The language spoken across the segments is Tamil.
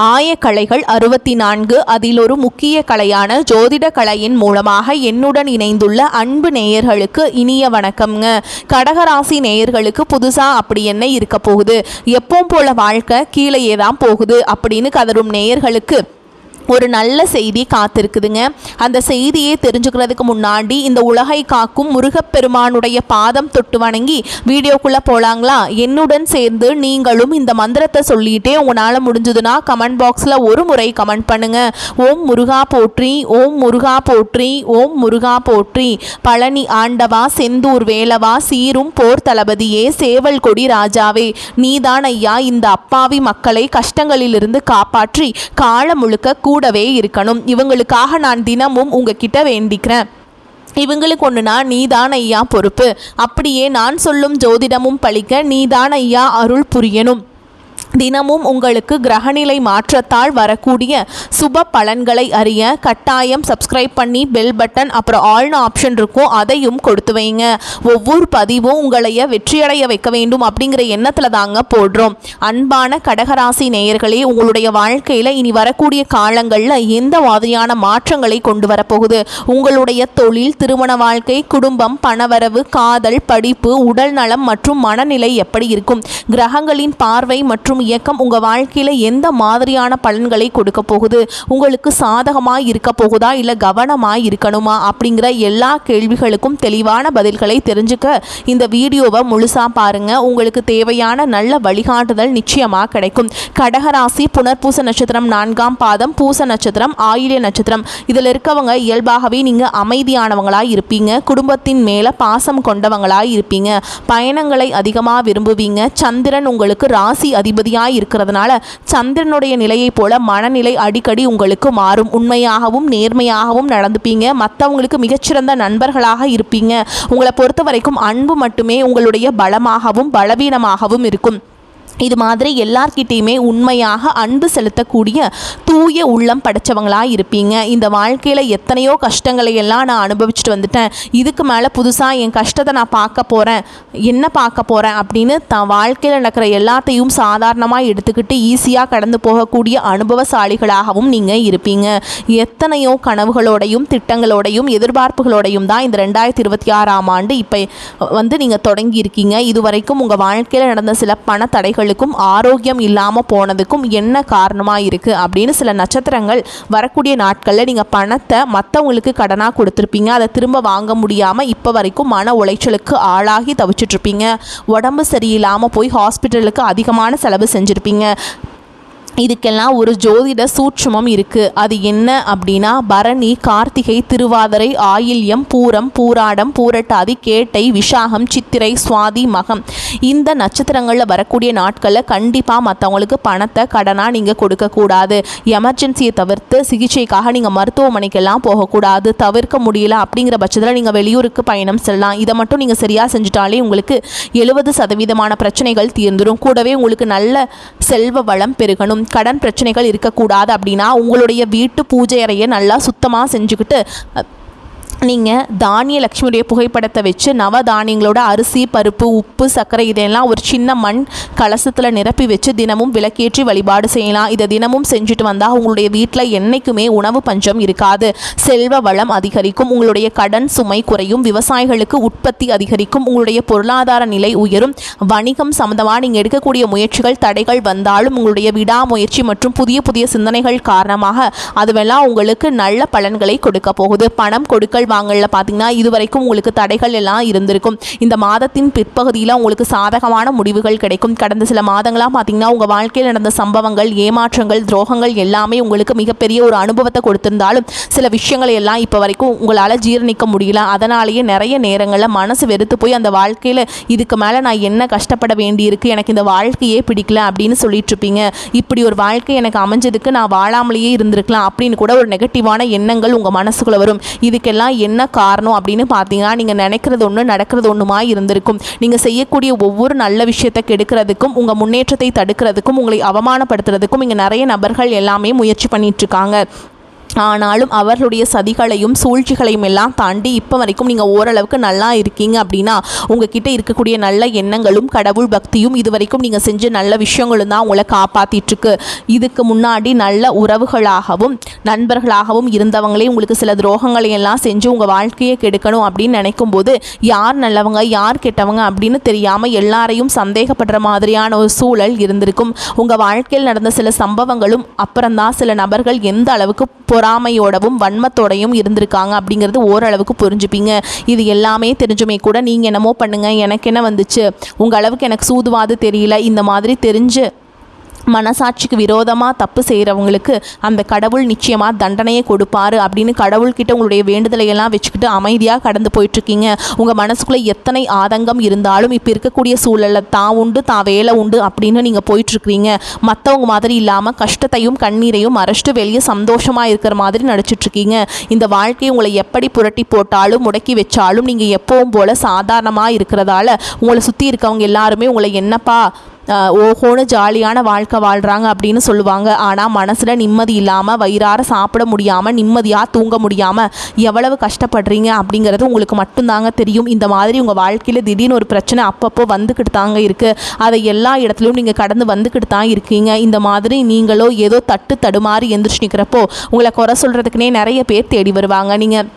ஆயக்கலைகள் 64 அதில் ஒரு முக்கிய கலையான ஜோதிட கலையின் மூலமாக என்னுடன் இணைந்துள்ள அன்பு நேயர்களுக்கு இனிய வணக்கம்ங்க. கடகராசி நேயர்களுக்கு புதுசா அப்படி என்ன இருக்க போகுது, எப்பவும் போல வாழ்க்கை கீழேயே தான் போகுது அப்படின்னு கதரும் நேயர்களுக்கு ஒரு நல்ல செய்தி காத்திருக்குதுங்க. அந்த செய்தியை தெரிஞ்சுக்கிறதுக்கு முன்னாடி இந்த உலகை காக்கும் முருகப்பெருமானுடைய பாதம் தொட்டு வணங்கி வீடியோக்குள்ளே போகலாங்களா? என்னுடன் சேர்ந்து நீங்களும் இந்த மந்திரத்தை சொல்லிகிட்டே உங்களால் முடிஞ்சதுன்னா கமெண்ட் பாக்ஸில் ஒரு முறை கமெண்ட் பண்ணுங்க. ஓம் முருகா போற்றி, ஓம் முருகா போற்றி, ஓம் முருகா போற்றி. பழனி ஆண்டவா, செந்தூர் வேலவா, சீரும் போர் தளபதியே, சேவல் கொடி ராஜாவே, நீதான் ஐயா இந்த அப்பாவி மக்களை கஷ்டங்களிலிருந்து காப்பாற்றி கால முழுக்க கூடவே இருக்கணும். இவங்களுக்காக நான் தினமும் உங்ககிட்ட வேண்டிக்கிறேன். இவங்களுக்கு ஒன்றுனா நீதான் ஐயா பொறுப்பு. அப்படியே நான் சொல்லும் ஜோதிடமும் பழிக்க நீதான் ஐயா அருள் புரியணும். தினமும் உங்களுக்கு கிரகநிலை மாற்றத்தால் வரக்கூடிய சுப பலன்களை அறிய கட்டாயம் சப்ஸ்கிரைப் பண்ணி பெல் பட்டன் அப்புறம் ஆல்னு ஆப்ஷன் இருக்கும், அதையும் கொடுத்து வைங்க. ஒவ்வொரு பதிவும் உங்களைய வெற்றியடைய வைக்க வேண்டும் அப்படிங்கிற எண்ணத்தில் தாங்க போடுறோம். அன்பான கடகராசி நேயர்களே, உங்களுடைய வாழ்க்கையில் இனி வரக்கூடிய காலங்களில் எந்த மாதிரியான மாற்றங்களை கொண்டு வரப்போகுது? உங்களுடைய தொழில், திருமண வாழ்க்கை, குடும்பம், பணவரவு, காதல், படிப்பு, உடல் நலம் மற்றும் மனநிலை எப்படி இருக்கும்? கிரகங்களின் பார்வை மற்றும் இயக்கம் உங்க வாழ்க்கையில எந்த மாதிரியான பலன்களை கொடுக்க போகுது? உங்களுக்கு சாதகமாய் இருக்க போகுதா இல்ல கவனமாய் இருக்கணுமா அப்படிங்கிற எல்லா கேள்விகளுக்கும் தெளிவான பதில்களை தெரிஞ்சுக்க இந்த வீடியோவை முழுசா பாருங்க. உங்களுக்கு தேவையான நல்ல வழிகாட்டுதல் நிச்சயமா கிடைக்கும். கடகராசி புனர்பூச நட்சத்திரம் 4ஆம் பாதம், பூச நட்சத்திரம், ஆயில்ய நட்சத்திரம் இதில் இருக்கவங்க இயல்பாகவே நீங்க அமைதியானவங்களாய் இருப்பீங்க. குடும்பத்தின் மேல பாசம் கொண்டவங்களாய் இருப்பீங்க. பயணங்களை அதிகமாக விரும்புவீங்க. சந்திரன் உங்களுக்கு ராசி அதிபதி இருக்கிறதுனால சந்திரனுடைய நிலையை போல மனநிலை அடிக்கடி உங்களுக்கு மாறும். உண்மையாகவும் நேர்மையாகவும் நடந்துப்பீங்க. மற்றவங்களுக்கு மிகச்சிறந்த நண்பர்களாக இருப்பீங்க. உங்களை பொறுத்த வரைக்கும் அன்பு மட்டுமே உங்களுடைய பலமாகவும் பலவீனமாகவும் இருக்கும். இது மாதிரி எல்லார்கிட்டையுமே உண்மையாக அன்பு செலுத்தக்கூடிய தூய உள்ளம் படைச்சவங்களாக இருப்பீங்க. இந்த வாழ்க்கையில் எத்தனையோ கஷ்டங்களை எல்லாம் நான் அனுபவிச்சுட்டு வந்துட்டேன். இதுக்கு மேலே புதுசாக என் கஷ்டத்தை நான் பார்க்க போகிறேன், என்ன பார்க்க போகிறேன் அப்படின்னு தான் வாழ்க்கையில் நடக்கிற எல்லாத்தையும் சாதாரணமாக எடுத்துக்கிட்டு ஈஸியாக கடந்து போகக்கூடிய அனுபவசாலிகளாகவும் நீங்கள் இருப்பீங்க. எத்தனையோ கனவுகளோடையும் திட்டங்களோடையும் எதிர்பார்ப்புகளோடையும் தான் இந்த 2026ஆம் ஆண்டு இப்போ நீங்கள் தொடங்கி இருக்கீங்க. இதுவரைக்கும் உங்கள் வாழ்க்கையில் நடந்த சில பண தடைகள் ஆரோக்கியம் இல்லாம போனதுக்கும் என்ன காரணமா இருக்கு அப்படின்னு சில நட்சத்திரங்கள் வரக்கூடிய நாட்கள்ல நீங்க பணத்தை மற்றவங்களுக்கு கடனா கொடுத்துருப்பீங்க. அதை திரும்ப வாங்க முடியாம இப்ப வரைக்கும் மன உளைச்சலுக்கு ஆளாகி தவிச்சிட்டு இருப்பீங்க. உடம்பு சரியில்லாம போய் ஹாஸ்பிட்டலுக்கு அதிகமான செலவு செஞ்சிருப்பீங்க. இதுக்கெல்லாம் ஒரு ஜோதிட சூட்சுமம் இருக்குது. அது என்ன அப்படின்னா, பரணி, கார்த்திகை, திருவாதிரை, ஆயில்யம், பூரம், பூராடம், பூரட்டாதி, கேட்டை, விஷாகம், சித்திரை, சுவாதி, மகம் இந்த நட்சத்திரங்களில் வரக்கூடிய நாட்களில் கண்டிப்பாக மற்றவங்களுக்கு பணத்தை கடனாக நீங்கள் கொடுக்கக்கூடாது. எமர்ஜென்சியை தவிர்த்து சிகிச்சைக்காக நீங்கள் மருத்துவமனைக்கெல்லாம் போகக்கூடாது. தவிர்க்க முடியல அப்படிங்கிற பட்சத்தில் நீங்கள் வெளியூருக்கு பயணம் செல்லலாம். இதை மட்டும் நீங்கள் சரியாக செஞ்சுட்டாலே உங்களுக்கு 70% பிரச்சனைகள் தீர்ந்துடும். கூடவே உங்களுக்கு நல்ல செல்வ வளம் பெருகணும். கடன் பிரச்சனைகள் இருக்கக்கூடாது அப்படின்னா உங்களுடைய வீட்டு பூஜை அறையை நல்லா சுத்தமாக செஞ்சுக்கிட்டு நீங்கள் தானிய லட்சுமியுடைய புகைப்படத்தை வச்சு நவதானியங்களோட அரிசி, பருப்பு, உப்பு, சர்க்கரை இதெல்லாம் ஒரு சின்ன மண் கலசத்தில் நிரப்பி வச்சு தினமும் விளக்கேற்றி வழிபாடு செய்யலாம். இதை தினமும் செஞ்சுட்டு வந்தால் உங்களுடைய வீட்டில் என்றைக்குமே உணவு பஞ்சம் இருக்காது. செல்வ வளம் அதிகரிக்கும். உங்களுடைய கடன் சுமை குறையும். விவசாயிகளுக்கு உற்பத்தி அதிகரிக்கும். உங்களுடைய பொருளாதார நிலை உயரும். வணிகம் சம்பந்தமாக நீங்கள் எடுக்கக்கூடிய முயற்சிகள் தடைகள் வந்தாலும் உங்களுடைய விடாமுயற்சி மற்றும் புதிய புதிய சிந்தனைகள் காரணமாக அதுவெல்லாம் உங்களுக்கு நல்ல பலன்களை கொடுக்க போகுது. பணம் கொடுக்கல் வாங்கல பார்த்தீங்கன்னா இதுவரைக்கும் உங்களுக்கு தடைகள் எல்லாம் இருந்திருக்கும். இந்த மாதத்தின் பிற்பகுதியில் உங்களுக்கு சாதகமான முடிவுகள் கிடைக்கும். கடந்த சில மாதங்களாக பார்த்தீங்கன்னா உங்கள் வாழ்க்கையில் நடந்த சம்பவங்கள், ஏமாற்றங்கள், துரோகங்கள் எல்லாமே உங்களுக்கு மிகப்பெரிய ஒரு அனுபவத்தை கொடுத்திருந்தாலும் சில விஷயங்களை எல்லாம் இப்போ வரைக்கும் உங்களால் ஜீரணிக்க முடியல. அதனாலேயே நிறைய நேரங்களில் மனசு வெறுத்து போய் அந்த வாழ்க்கையில் இதுக்கு மேலே நான் என்ன கஷ்டப்பட வேண்டியிருக்கு, எனக்கு இந்த வாழ்க்கையே பிடிக்கல அப்படின்னு சொல்லிட்டு இருப்பீங்க. இப்படி ஒரு வாழ்க்கை எனக்கு அமைஞ்சதுக்கு நான் வாழாமலேயே இருந்திருக்கலாம் அப்படின்னு கூட ஒரு நெகட்டிவான எண்ணங்கள் உங்கள் மனசுக்குள்ளே வரும். இதுக்கெல்லாம் என்ன காரணம் அப்படின்னு பார்த்தீங்கன்னா நீங்கள் நினைக்கிறது ஒன்று நடக்கிறது ஒன்றுமா இருந்திருக்கும். நீங்கள் செய்யக்கூடிய ஒவ்வொரு நல்ல விஷயத்தை கெடுக்கிறதுக்கும் உங்கள் முன்னேற்றத்தை தடுக்கிறதுக்கும் உங்களை அவமானப்படுத்துறதுக்கும் இங்கே நிறைய நபர்கள் எல்லாமே முயற்சி பண்ணிட்டு இருக்காங்க. ஆனாலும் அவர்களுடைய சதிகளையும் சூழ்ச்சிகளையும் எல்லாம் தாண்டி இப்போ வரைக்கும் நீங்கள் ஓரளவுக்கு நல்லா இருக்கீங்க அப்படின்னா உங்ககிட்ட இருக்கக்கூடிய நல்ல எண்ணங்களும் கடவுள் பக்தியும் இது வரைக்கும் நீங்கள் செஞ்ச நல்ல விஷயங்களும் தான் உங்களை காப்பாற்றிட்டுருக்கு. இதுக்கு முன்னாடி நல்ல உறவுகளாகவும் நண்பர்களாகவும் இருந்தவங்களே உங்களுக்கு சில துரோகங்களை எல்லாம் செஞ்சு உங்கள் வாழ்க்கையை கெடுக்கணும் அப்படின்னு நினைக்கும் போது யார் நல்லவங்க யார் கெட்டவங்க அப்படின்னு தெரியாமல் எல்லாரையும் சந்தேகப்படுற மாதிரியான ஒரு சூழல் இருந்திருக்கும். உங்கள் வாழ்க்கையில் நடந்த சில சம்பவங்களும் அப்புறம்தான் சில நபர்கள் எந்த அளவுக்கு பொறாமையோடவும் வன்மத்தோடையும் இருந்திருக்காங்க அப்படிங்கிறது ஓரளவுக்கு புரிஞ்சுப்பீங்க. இது எல்லாமே தெரிஞ்சுமே கூட நீங்கள் என்னமோ பண்ணுங்கள் எனக்கு என்ன வந்துச்சு, உங்கள் அளவுக்கு எனக்கு சூதுவாது தெரியல, இந்த மாதிரி தெரிஞ்சு மனசாட்சிக்கு விரோதமாக தப்பு செய்கிறவங்களுக்கு அந்த கடவுள் நிச்சயமாக தண்டனையை கொடுப்பாரு அப்படின்னு கடவுள்கிட்ட உங்களுடைய வேண்டுதலை எல்லாம் வச்சுக்கிட்டு அமைதியாக கடந்து போயிட்டுருக்கீங்க. உங்கள் மனசுக்குள்ளே எத்தனை ஆதங்கம் இருந்தாலும் இப்போ இருக்கக்கூடிய சூழலில் தான் உண்டு தான் வேலை உண்டு அப்படின்னு நீங்கள் போயிட்டுருக்கிறீங்க. மற்றவங்க மாதிரி இல்லாமல் கஷ்டத்தையும் கண்ணீரையும் மறைச்சிட்டு வெளியே சந்தோஷமாக இருக்கிற மாதிரி நடிச்சிட்ருக்கீங்க. இந்த வாழ்க்கையை உங்களை எப்படி புரட்டி போட்டாலும் முடக்கி வச்சாலும் நீங்கள் எப்பவும் போல் சாதாரணமாக இருக்கிறதால உங்களை சுற்றி இருக்கவங்க எல்லாருமே உங்களை என்னப்பா ஓஹோன்னு ஜாலியான வாழ்க்கை வாழ்கிறாங்க அப்படின்னு சொல்லுவாங்க. ஆனால் மனசில் நிம்மதி இல்லாமல் வயிறார சாப்பிட முடியாமல் நிம்மதியாக தூங்க முடியாமல் எவ்வளவு கஷ்டப்படுறீங்க அப்படிங்கிறது உங்களுக்கு மட்டும்தாங்க தெரியும். இந்த மாதிரி உங்கள் வாழ்க்கையில் திடீர்னு ஒரு பிரச்சனை அப்பப்போ வந்துக்கிட்டு தாங்க இருக்குது. அதை எல்லா இடத்துலையும் நீங்கள் கடந்து வந்துக்கிட்டு தான் இருக்கீங்க. இந்த மாதிரி நீங்களோ ஏதோ தடுமாறி எந்திரிச்சு நிற்கிறப்போ உங்களை குறை சொல்கிறதுக்குனே நிறைய பேர் தேடி வருவாங்க. நீங்கள்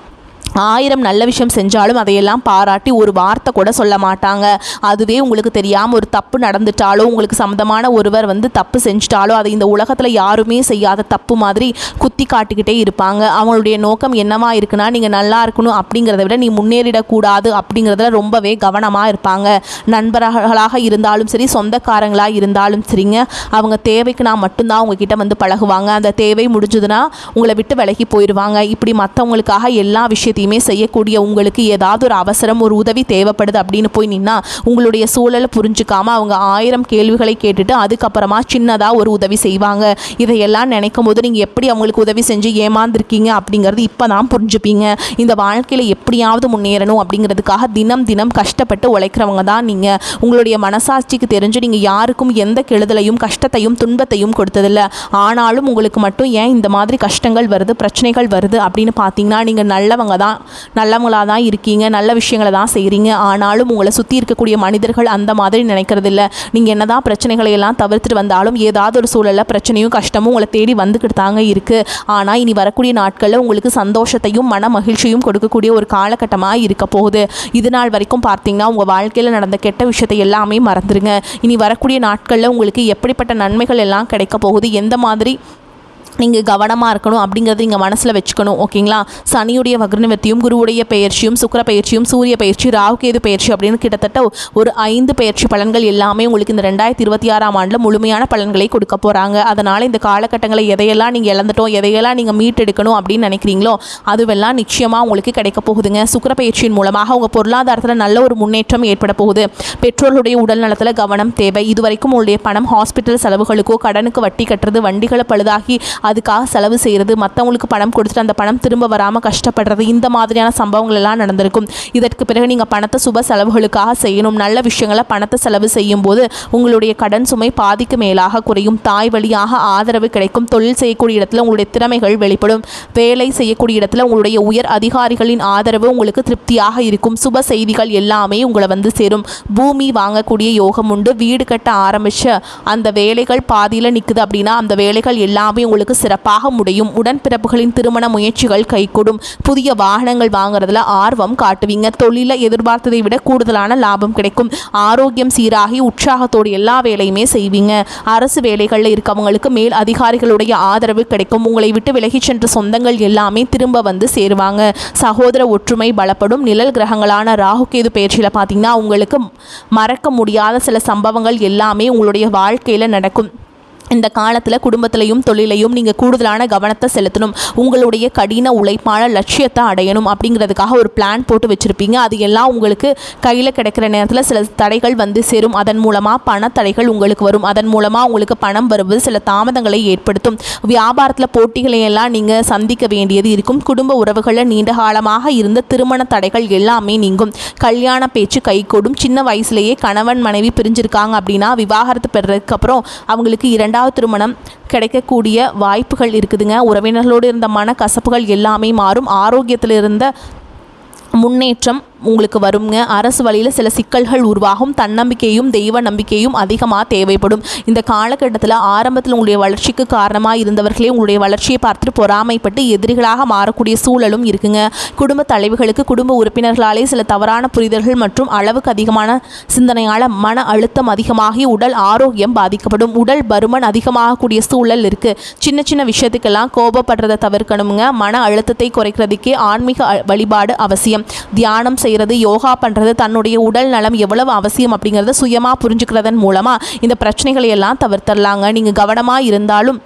1000 நல்ல விஷயம் செஞ்சாலும் அதையெல்லாம் பாராட்டி ஒரு வார்த்தை கூட சொல்ல மாட்டாங்க. அதுவே உங்களுக்கு தெரியாமல் ஒரு தப்பு நடந்துட்டாலோ உங்களுக்கு சம்மந்தமான ஒருவர் தப்பு செஞ்சிட்டாலோ அதை இந்த உலகத்தில் யாருமே செய்யாத தப்பு மாதிரி குத்தி காட்டிக்கிட்டே இருப்பாங்க. அவங்களுடைய நோக்கம் என்னவா இருக்குன்னா நீங்கள் நல்லா இருக்கணும் அப்படிங்கிறத விட நீ முன்னேறிடக்கூடாது அப்படிங்கிறதுல ரொம்பவே கவனமாக இருப்பாங்க. நண்பர்களாக இருந்தாலும் சரி சொந்தக்காரங்களாக இருந்தாலும் சரிங்க, அவங்க தேவைக்கு நான் மட்டும்தான் உங்ககிட்ட பழகுவாங்க. அந்த தேவை முடிஞ்சதுன்னா உங்களை விட்டு விலகி போயிடுவாங்க. இப்படி மற்றவங்களுக்காக எல்லா விஷயத்தையும் செய்யக்கூடிய உங்களுக்கு ஏதாவது ஒரு அவசரம் ஒரு உதவி தேவைப்படுது அப்படின்னு போய் நின்னா உங்களுடைய சூழலை புரிஞ்சுக்காம அவங்க 1000 கேள்விகளை கேட்டுட்டு அதுக்கப்புறமா சின்னதாக ஒரு உதவி செய்வாங்க. இதையெல்லாம் நினைக்கும் போது நீங்கள் எப்படி அவங்களுக்கு உதவி செஞ்சு ஏமாந்துருக்கீங்க அப்படிங்கிறது இப்போ தான் புரிஞ்சுப்பீங்க. இந்த வாழ்க்கையில் எப்படியாவது முன்னேறணும் அப்படிங்கிறதுக்காக தினம் தினம் கஷ்டப்பட்டு உழைக்கிறவங்க தான் நீங்கள். உங்களுடைய மனசாட்சிக்கு தெரிஞ்சு நீங்கள் யாருக்கும் எந்த கெடுதலையும் கஷ்டத்தையும் துன்பத்தையும் கொடுத்ததில்லை. ஆனாலும் உங்களுக்கு மட்டும் ஏன் இந்த மாதிரி கஷ்டங்கள் வருது பிரச்சனைகள் வருது அப்படின்னு பார்த்தீங்கன்னா நீங்கள் நல்லவங்களாக தான் இருக்கீங்க, நல்ல விஷயங்களை தான் செய்கிறீங்க. ஆனாலும் உங்களை சுற்றி இருக்கக்கூடிய மனிதர்கள் அந்த மாதிரி நினைக்கிறதில்ல. நீங்கள் என்ன தான் பிரச்சனைகளை எல்லாம் தவிர்த்துட்டு வந்தாலும் ஏதாவது ஒரு சூழலில் பிரச்சனையும் கஷ்டமும் உங்களை தேடி வந்துக்கிட்டு தாங்க இருக்குது. ஆனால் இனி வரக்கூடிய நாட்களில் உங்களுக்கு சந்தோஷத்தையும் மன மகிழ்ச்சியும் கொடுக்கக்கூடிய ஒரு காலகட்டமாக இருக்க போகுது. இது நாள் வரைக்கும் பார்த்தீங்கன்னா உங்கள் வாழ்க்கையில் நடந்த கெட்ட விஷயத்தை எல்லாமே மறந்துடுங்க. இனி வரக்கூடிய நாட்களில் உங்களுக்கு எப்படிப்பட்ட நன்மைகள் எல்லாம் கிடைக்க போகுது, எந்த மாதிரி நீங்கள் கவனமாக இருக்கணும் அப்படிங்கிறது நீங்கள் மனசில் வச்சுக்கணும். ஓகேங்களா? சனியுடைய வக்ரநிவர்த்தியும் குருவுடைய பயிற்சியும் சுக்கிர பயிற்சியும் சூரிய பயிற்சி ராகுகேது பயிற்சி அப்படின்னு கிட்டத்தட்ட ஒரு 5 பயிற்சி பலன்கள் எல்லாமே உங்களுக்கு இந்த 2026ஆம் ஆண்டில் முழுமையான பலன்களை கொடுக்க போகிறாங்க. அதனால் இந்த காலகட்டங்களை எதையெல்லாம் நீங்கள் இழந்துட்டோம் எதையெல்லாம் நீங்கள் மீட்டெடுக்கணும் அப்படின்னு நினைக்கிறீங்களோ அதுவெல்லாம் நிச்சயமாக உங்களுக்கு கிடைக்க போகுதுங்க. சுக்கிர பயிற்சியின் மூலமாக உங்கள் பொருளாதாரத்தில் நல்ல ஒரு முன்னேற்றம் ஏற்பட போகுது. பெற்றோர்களுடைய உடல் நலத்தில் கவனம் தேவை. இதுவரைக்கும் உங்களுடைய பணம் ஹாஸ்பிட்டல் செலவுகளுக்கோ கடனுக்கு வட்டி கட்டுறது வண்டிகளை பழுதாகி அதுக்காக செலவு செய்கிறது மற்றவங்களுக்கு பணம் கொடுத்துட்டு அந்த பணம் திரும்ப வராமல் கஷ்டப்படுறது இந்த மாதிரியான சம்பவங்கள் எல்லாம் நடந்திருக்கும். இதற்கு பிறகு நீங்கள் பணத்தை சுப செலவுகளுக்காக செய்யணும். நல்ல விஷயங்களை பணத்தை செலவு செய்யும் போது உங்களுடைய கடன் சுமை பாதிக்கு மேலாக குறையும். தாய் வழியாக ஆதரவு கிடைக்கும். தொழில் செய்யக்கூடிய இடத்துல உங்களுடைய திறமைகள் வெளிப்படும். வேலை செய்யக்கூடிய இடத்துல உங்களுடைய உயர் அதிகாரிகளின் ஆதரவு உங்களுக்கு திருப்தியாக இருக்கும். சுப செய்திகள் எல்லாமே உங்களை சேரும். பூமி வாங்கக்கூடிய யோகம் உண்டு. வீடு கட்ட ஆரம்பிச்ச அந்த வேலைகள் பாதியில் நிற்குது அப்படின்னா அந்த வேலைகள் எல்லாமே உங்களுக்கு சிறப்பாக முடியும். உடன்பிறப்புகளின் திருமண முயற்சிகள் கைகூடும். புதிய வாகனங்கள் வாங்குறதுல ஆர்வம் காட்டுவீங்க. தொழில எதிர்பார்த்ததை விட கூடுதலான லாபம் கிடைக்கும். ஆரோக்கியம் சீராகி உற்சாகத்தோடு எல்லா வேலையுமே செய்வீங்க. அரசு வேலைகளில் இருக்கவங்களுக்கு மேல் அதிகாரிகளுடைய ஆதரவு கிடைக்கும். உங்களை விட்டு விலகி சென்ற சொந்தங்கள் எல்லாமே திரும்ப சேருவாங்க. சகோதர ஒற்றுமை பலப்படும். நிழல் கிரகங்களான ராகுகேது பயிற்சியில் பார்த்தீங்கன்னா உங்களுக்கு மறக்க முடியாத சில சம்பவங்கள் எல்லாமே உங்களுடைய வாழ்க்கையில் நடக்கும். இந்த காலத்தில் குடும்பத்திலையும் தொழிலையும் நீங்கள் கூடுதலான கவனத்தை செலுத்தணும். உங்களுடைய கடின உழைப்பான லட்சியத்தை அடையணும் அப்படிங்கிறதுக்காக ஒரு பிளான் போட்டு வச்சுருப்பீங்க. அது எல்லாம் உங்களுக்கு கையில் கிடைக்கிற நேரத்தில் சில தடைகள் சேரும். அதன் மூலமாக பணத்தடைகள் உங்களுக்கு வரும். அதன் மூலமாக உங்களுக்கு பணம் வருவது சில தாமதங்களை ஏற்படுத்தும். வியாபாரத்தில் போட்டிகளை எல்லாம் நீங்கள் சந்திக்க வேண்டியது இருக்கும். குடும்ப உறவுகளில் நீண்ட காலமாக இருந்த திருமண தடைகள் எல்லாமே நீங்கும். கல்யாண பேச்சு கைகூடும். சின்ன வயசுலேயே கணவன் மனைவி பிரிஞ்சிருக்காங்க அப்படின்னா விவாகரத்து பெறதுக்கு அப்புறம் அவங்களுக்கு 2 இரண்டாவது திருமணம் கிடைக்கக்கூடிய வாய்ப்புகள் இருக்குதுங்க. உறவினர்களோடு இருந்த மன கசப்புகள் எல்லாமே மாறும். ஆரோக்கியத்தில் இருந்த முன்னேற்றம் உங்களுக்கு வருங்க. அரசு வழியில் சில சிக்கல்கள் உருவாகும். தன்னம்பிக்கையும் தெய்வ நம்பிக்கையும் அதிகமாக தேவைப்படும். இந்த காலகட்டத்தில் ஆரம்பத்தில் உங்களுடைய வளர்ச்சிக்கு காரணமாக இருந்தவர்களே உங்களுடைய வளர்ச்சியை பார்த்துட்டு பொறாமைப்பட்டு எதிரிகளாக மாறக்கூடிய சூழலும் இருக்குங்க. குடும்ப தலைவர்களுக்கு குடும்ப உறுப்பினர்களாலே சில தவறான புரிதல்கள் மற்றும் அளவுக்கு அதிகமான சிந்தனையால் மன அழுத்தம் அதிகமாகி உடல் ஆரோக்கியம் பாதிக்கப்படும். உடல் பருமன் அதிகமாகக்கூடிய சூழல் இருக்குது. சின்ன சின்ன விஷயத்துக்கெல்லாம் கோபப்படுறதை தவிர்க்கணுங்க. மன அழுத்தத்தை குறைக்கிறதுக்கே ஆன்மீக வழிபாடு அவசியம். தியானம் செய்கிறது, யோகா பண்ணுறது, தன்னுடைய உடல் நலம் எவ்வளவு அவசியம் அப்படிங்கிறத சுயமாக புரிஞ்சுக்கிறதன் மூலமாக இந்த பிரச்சனைகளை எல்லாம் தவிர்த்தரலாங்க. நீங்கள் கவனமாக இருந்தாலும்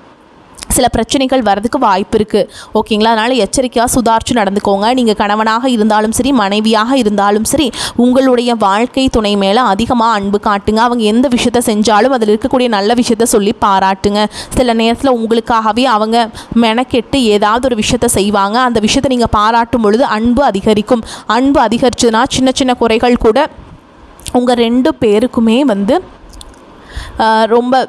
சில பிரச்சனைகள் வரதுக்கு வாய்ப்பு இருக்குது. ஓகேங்களா? அதனால் எச்சரிக்கையாக சுதாரித்து நடந்துக்கோங்க. நீங்கள் கணவனாக இருந்தாலும் சரி, மனைவியாக இருந்தாலும் சரி, உங்களுடைய வாழ்க்கை துணை மேலே அதிகமாக அன்பு காட்டுங்க. அவங்க எந்த விஷயத்த செஞ்சாலும் அதில் இருக்கக்கூடிய நல்ல விஷயத்த சொல்லி பாராட்டுங்க. சில நேரத்தில் உங்களுக்காகவே அவங்க மெனக்கெட்டு ஏதாவது ஒரு விஷயத்த செய்வாங்க. அந்த விஷயத்தை நீங்கள் பாராட்டும் பொழுது அன்பு அதிகரிக்கும். அன்பு அதிகரிச்சதுன்னா சின்ன சின்ன குறைகள் கூட உங்கள் 2 பேருக்குமே ரொம்ப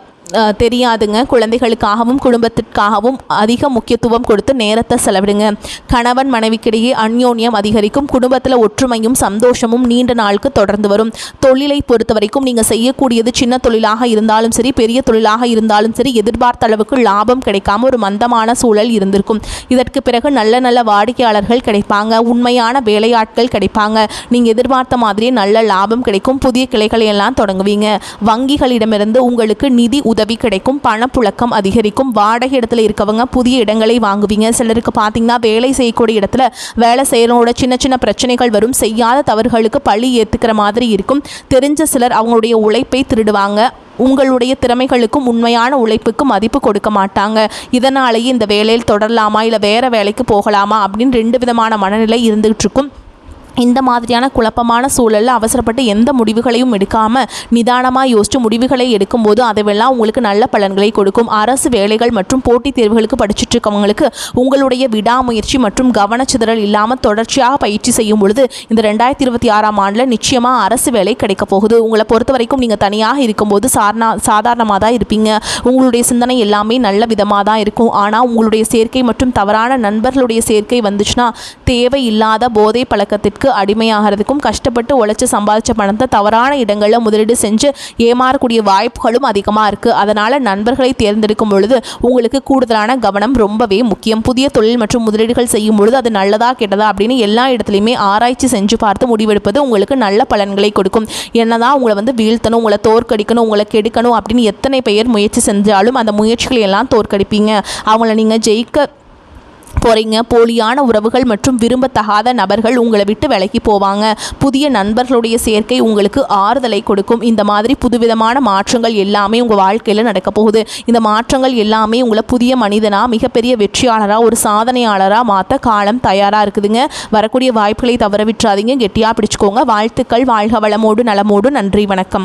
தெரியாதுங்க. குழந்தைகளுக்காகவும் குடும்பத்திற்காகவும் அதிக முக்கியத்துவம் கொடுத்து நேரத்தை செலவிடுங்க. கணவன் மனைவிக்கிடையே அந்யோன்யம் அதிகரிக்கும். குடும்பத்தில் ஒற்றுமையும் சந்தோஷமும் நீண்ட நாளுக்கு தொடர்ந்து வரும். தொழிலை பொறுத்த வரைக்கும் நீங்கள் செய்யக்கூடியது சின்ன தொழிலாக இருந்தாலும் சரி, பெரிய தொழிலாக இருந்தாலும் சரி, எதிர்பார்த்த அளவுக்கு லாபம் கிடைக்காம ஒரு மந்தமான சூழல் இருந்திருக்கும். இதற்கு பிறகு நல்ல நல்ல வாடிக்கையாளர்கள் கிடைப்பாங்க. உண்மையான வேலையாட்கள் கிடைப்பாங்க. நீங்கள் எதிர்பார்த்த மாதிரியே நல்ல லாபம் கிடைக்கும். புதிய கிளைகளை எல்லாம் தொடங்குவீங்க. வங்கிகளிடமிருந்து உங்களுக்கு நிதி உதவி கிடைக்கும். பணப்புழக்கம் அதிகரிக்கும். வாடகை இடத்துல இருக்கவங்க புதிய இடங்களை வாங்குவீங்க. சிலருக்கு பார்த்தீங்கன்னா வேலை செய்யக்கூடிய இடத்துல வேலை செய்யறோட சின்ன சின்ன பிரச்சனைகள் வரும். செய்யாத தவறுகளுக்கு பழி ஏற்றுக்கிற மாதிரி இருக்கும். தெரிஞ்ச சிலர் அவங்களுடைய உழைப்பை திருடுவாங்க. உங்களுடைய திறமைகளுக்கும் உண்மையான உழைப்புக்கு மதிப்பு கொடுக்க மாட்டாங்க. இதனாலேயே இந்த வேலையில் தொடரலாமா இல்லை வேறு வேலைக்கு போகலாமா அப்படின்னு 2 விதமான மனநிலை இருந்துகிட்டு இருக்கும். இந்த மாதிரியான குழப்பமான சூழலில் அவசரப்பட்டு எந்த முடிவுகளையும் எடுக்காமல் நிதானமாக யோசித்து முடிவுகளை எடுக்கும்போது அதுவெல்லாம் உங்களுக்கு நல்ல பலன்களை கொடுக்கும். அரசு வேலைகள் மற்றும் போட்டித் தேர்வுகளுக்கு படிச்சுட்டு இருக்கவங்களுக்கு உங்களுடைய விடாமுயற்சி மற்றும் கவனச்சிதறல் இல்லாமல் தொடர்ச்சியாக பயிற்சி செய்யும் பொழுது இந்த 2026ஆம் ஆண்டில் நிச்சயமாக அரசு வேலை கிடைக்க போகுது. உங்களை பொறுத்த வரைக்கும் நீங்கள் தனியாக இருக்கும்போது சாதாரணமாக தான் இருப்பீங்க. உங்களுடைய சிந்தனை எல்லாமே நல்ல விதமாக தான் இருக்கும். ஆனால் உங்களுடைய சேர்க்கை மற்றும் தவறான நண்பர்களுடைய சேர்க்கை வந்துச்சுன்னா தேவையில்லாத போதை பழக்கத்திற்கு அடிமையாகிறதுக்கும் கஷ்டப்பட்டு உழைச்சு சம்பாதிச்ச பணத்தை தவறான இடங்களில் முதலீடு செஞ்சு ஏமாறக்கூடிய வாய்ப்புகளும் அதிகமாக இருக்குது. அதனால் நண்பர்களை தேர்ந்தெடுக்கும் பொழுது உங்களுக்கு கூடுதலான கவனம் ரொம்பவே முக்கியம். புதிய தொழில் மற்றும் முதலீடுகள் செய்யும் பொழுது அது நல்லதா கெட்டதா அப்படின்னு எல்லா இடத்துலையுமே ஆராய்ச்சி செஞ்சு பார்த்து முடிவெடுப்பது உங்களுக்கு நல்ல பலன்களை கொடுக்கும். என்னதான் உங்களை வீழ்த்தணும், உங்களை தோற்கடிக்கணும், உங்களை கெடுக்கணும் அப்படின்னு எத்தனை பேர் முயற்சி செஞ்சாலும் அந்த முயற்சிகளை எல்லாம் தோற்கடிப்பீங்க. அவங்கள நீங்கள் ஜெயிக்க போகிறீங்க. போலியான உறவுகள் மற்றும் விரும்பத்தகாத நபர்கள் உங்களை விட்டு விலகி போவாங்க. புதிய நண்பர்களுடைய சேர்க்கை உங்களுக்கு ஆறுதலை கொடுக்கும். இந்த மாதிரி புதுவிதமான மாற்றங்கள் எல்லாமே உங்கள் வாழ்க்கையில் நடக்க போகுது. இந்த மாற்றங்கள் எல்லாமே உங்களை புதிய மனிதனாக, மிகப்பெரிய வெற்றியாளராக, ஒரு சாதனையாளராக மாற்ற காலம் தயாராக இருக்குதுங்க. வரக்கூடிய வாய்ப்புகளை தவற விட்டுறாதீங்க. கெட்டியாக பிடிச்சிக்கோங்க. வாழ்த்துக்கள். வாழ்க வளமோடு நலமோடு. நன்றி, வணக்கம்.